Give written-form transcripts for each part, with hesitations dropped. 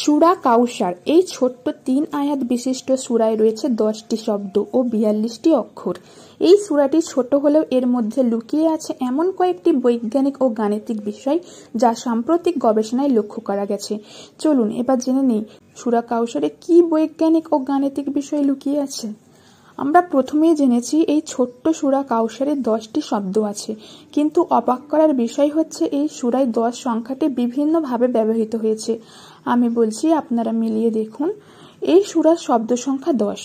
সূরা কাউসার এই ছোট্ট ৩ আয়াত বিশিষ্ট সূরায় রয়েছে ১০টি শব্দ ও ৪২টি অক্ষর। এই সূরাটি ছোট হলেও এর মধ্যে লুকিয়ে আছে এমন কয়েকটি বৈজ্ঞানিক ও গাণিতিক বিষয় যা সাম্প্রতিক গবেষণায় লক্ষ্য করা গেছে। চলুন এবার জেনে নেই সূরা কাউসারে কি বৈজ্ঞানিক ও গাণিতিক বিষয় লুকিয়ে আছে। আমরা প্রথমেই জেনেছি এই ছোট্ট সূরা কাউসারে 10টি শব্দ আছে, কিন্তু অবাক করার বিষয় হচ্ছে এই সূরায় 10 সংখ্যাটি বিভিন্নভাবে ব্যবহৃত হয়েছে। আমি বলছি, আপনারা মিলিয়ে দেখুন। এই সূরার শব্দ সংখ্যা 10।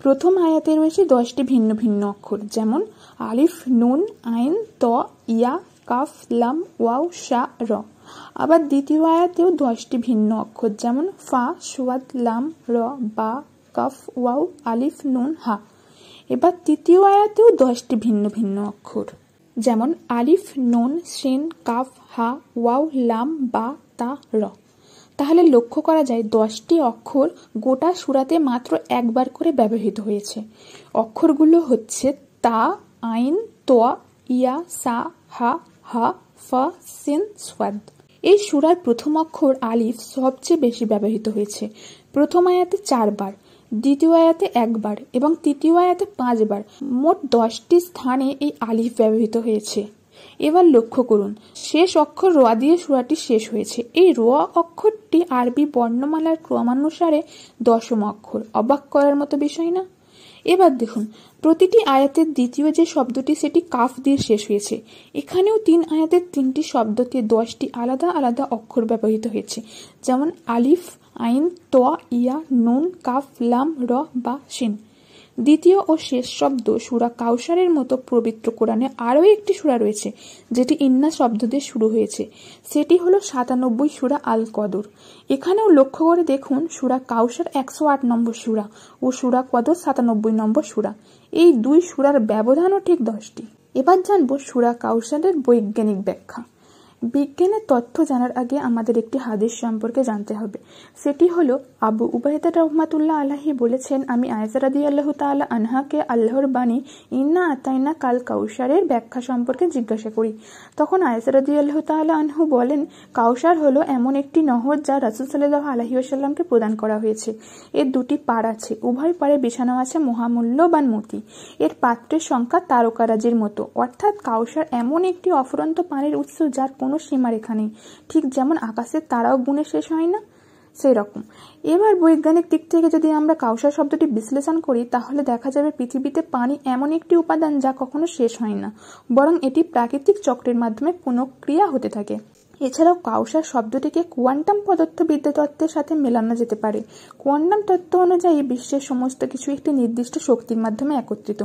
প্রথম আয়াতে রয়েছে 10টি ভিন্ন ভিন্ন অক্ষর, যেমন আলিফ, নুন, আইন, ত, ইয়া, কাফ, লাম, ওয়াও, শা, র। আবার দ্বিতীয় আয়াতেও 10টি ভিন্ন অক্ষর, যেমন ফা, সোয়াদ, লাম, র, বা, কাফ, ওয়াও, আলিফ, নুন, হা। এবার তৃতীয় আয়াতেও 10টি ভিন্ন ভিন্ন অক্ষর, যেমন আলিফ, নুন, শিন, কাফ, হা, ওয়াও, লাম, বা, তা, র। তাহলে লক্ষ্য করা যায় 10টি অক্ষর গোটা সূরাতে মাত্র একবার করে ব্যবহৃত হয়েছে। অক্ষরগুলো হচ্ছে তা, আইন, তোয়া, ইয়া, সা, হা, হা, ফা, সিন, সোয়াদ। এই সূরার প্রথম অক্ষর আলিফ সবচেয়ে বেশি ব্যবহৃত হয়েছে। প্রথম আয়াতে 4 বার, দ্বিতীয় আয়াতে 1 বার এবং তৃতীয় আয়াতে 5 বার। মোট 10টি স্থানে এই আলিফ ব্যবহৃত হয়েছে। এবার লক্ষ্য করুন, শেষ অক্ষর র দিয়ে সূরাটি শেষ হয়েছে। এই র অক্ষরটি আরবি বর্ণমালার ক্রমানুসারে 10ম অক্ষর। অবাক করার মতো বিষয় না? এবার দেখুন, প্রতিটি আয়াতের দ্বিতীয় যে শব্দটি সেটি কাফ দিয়ে শেষ হয়েছে। এখানেও 3 আয়াতের 3টি শব্দতে 10টি আলাদা আলাদা অক্ষর ব্যবহৃত হয়েছে, যেমন আলিফ, আইন, তোয়া, ইয়া, নুন, কাফ, লাম, র, বা, শিন। দ্বিতীয় ও শেষ শব্দ সূরা কাউসারের মতো পবিত্র কোরআনে আরও একটি সূরা রয়েছে যেটি ইন্না শব্দ দিয়ে শুরু হয়েছে। সেটি হলো 97 সূরা আল কদর। এখানেও লক্ষ্য করে দেখুন, সূরা কাউসার 108 নম্বর সূরা ও সূরা কদর 97 নম্বর সূরা। এই দুই সূরার ব্যবধানও ঠিক 10টি। এবার জানবো সূরা কাউসারের বৈজ্ঞানিক ব্যাখ্যা। বিজ্ঞানের তথ্য জানার আগে আমাদের একটি হাদিস সম্পর্কে জানতে হবে। সেটি হলো, আবু উবাইদা রাহমাতুল্লাহ আলাইহি বলেছেন, আমি আয়েশা রাদিয়াল্লাহু তাআলা আনহাকে আল্লাহর বাণী ইন্না আতাইনা কাল কাউসারের ব্যাখ্যা সম্পর্কে জিজ্ঞাসা করি। তখন আয়েশা রাদিয়াল্লাহু তাআলা আনহু বলেন, কাউসার হলো এমন একটি নহর যা রাসূল সাল্লাল্লাহু আলাইহি ওয়াসাল্লামকে প্রদান করা হয়েছে। এর 2টি পাড় আছে, উভয় পাড়ে বিছানো আছে মহামূল্যবান মতি। এর পাত্রের সংখ্যা তারকারাজির মতো, অর্থাৎ কাউসার এমন একটি অফুরন্ত পানির উৎস যার কোনো সীমারেখা নেই। ঠিক যেমন আকাশের তারাও গুণে শেষ হয় না, সেই রকম। এবার বৈজ্ঞানিক দিক থেকে যদি আমরা কাউসার শব্দটি বিশ্লেষণ করি, তাহলে দেখা যাবে পৃথিবীতে পানি এমন একটি উপাদান যা কখনো শেষ হয় না, বরং এটি প্রাকৃতিক চক্রের মাধ্যমে পুনঃক্রিয়া হতে থাকে। এছাড়াও কাউসার শব্দটিকে কোয়ান্টাম পদার্থবিদ্যা তত্ত্বের সাথে মেলানো যেতে পারে। কোয়ান্টাম তত্ত্ব অনুযায়ী বিশ্বের সমস্ত কিছু একটি নির্দিষ্ট শক্তির মাধ্যমে একত্রিত।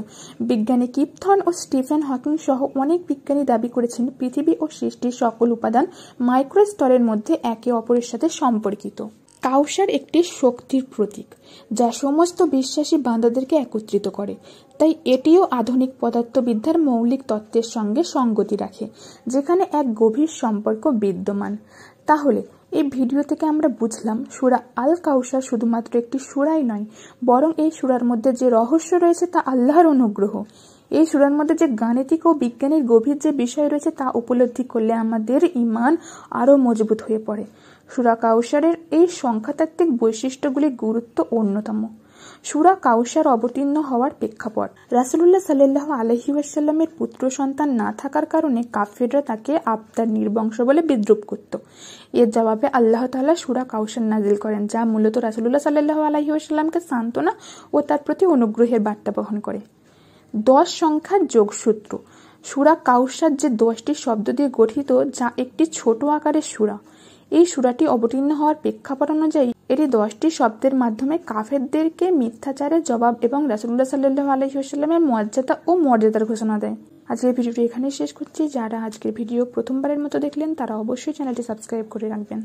বিজ্ঞানী কিপ থর্ন ও স্টিফেন হকিং সহ অনেক বিজ্ঞানী দাবি করেছেন পৃথিবী ও সৃষ্টির সকল উপাদান মাইক্রো স্তরের মধ্যে একে অপরের সাথে সম্পর্কিত। কাউসার একটি শক্তির প্রতীক যা সমস্ত বিশ্বাসী বান্দাদেরকে একত্রিত করে। তাই এটিও আধুনিক পদার্থবিদ্যার মৌলিক তত্ত্বের সঙ্গে সঙ্গতি রাখে, যেখানে এক গভীর সম্পর্ক বিদ্যমান। তাহলে এই ভিডিও থেকে আমরা বুঝলাম, সূরা আল কাউসার শুধুমাত্র একটি সূরাই নয়, বরং এই সূরার মধ্যে যে রহস্য রয়েছে তা আল্লাহর অনুগ্রহ। এই সূরার মধ্যে যে গাণিতিক ও বিজ্ঞানের গভীর যে বিষয় রয়েছে তা উপলব্ধি করলে আমাদের ঈমান আরও মজবুত হয়ে পড়ে। সূরা কাউসারের এই সংখ্যাতাত্ত্বিক বৈশিষ্ট্যগুলির গুরুত্ব অন্যতম। সূরা কাউসার অবতীর্ণ হওয়ার প্রেক্ষাপট: রাসূলুল্লাহ সাল্লাল্লাহু আলাইহি ওয়াসাল্লামের পুত্র সন্তান না থাকার কারণে কাফিররা তাকে আবতার নির্বংশ বলে বিদ্রূপ করত। এর জবাবে আল্লাহ তাআলা সূরা কাউসার নাজিল করেন, যা মূলত রাসূলুল্লাহ সাল্লাল্লাহু আলাইহি ওয়াসাল্লামকে সান্ত্বনা ও তার প্রতি অনুগ্রহের বার্তা বহন করে। 10 সংখ্যার যোগসূত্র: সূরা কাউসার যে 10টি শব্দ দিয়ে গঠিত, যা একটি ছোট আকারের সূরা। এই সূরাটি অবতীর্ণ হওয়ার প্রেক্ষাপট অনুযায়ী এটি 10টি শব্দের মাধ্যমে কাফেরদেরকে মিথ্যাচারের জবাব এবং রাসূলুল্লাহ সাল্লাল্লাহু আলাইহি ওয়াসাল্লামের মর্যাদার ঘোষণা দেয়। আজকের ভিডিওটি এখানেই শেষ করছি। যারা আজকের ভিডিও প্রথমবারের মতো দেখলেন তারা অবশ্যই চ্যানেলটি সাবস্ক্রাইব করে রাখবেন।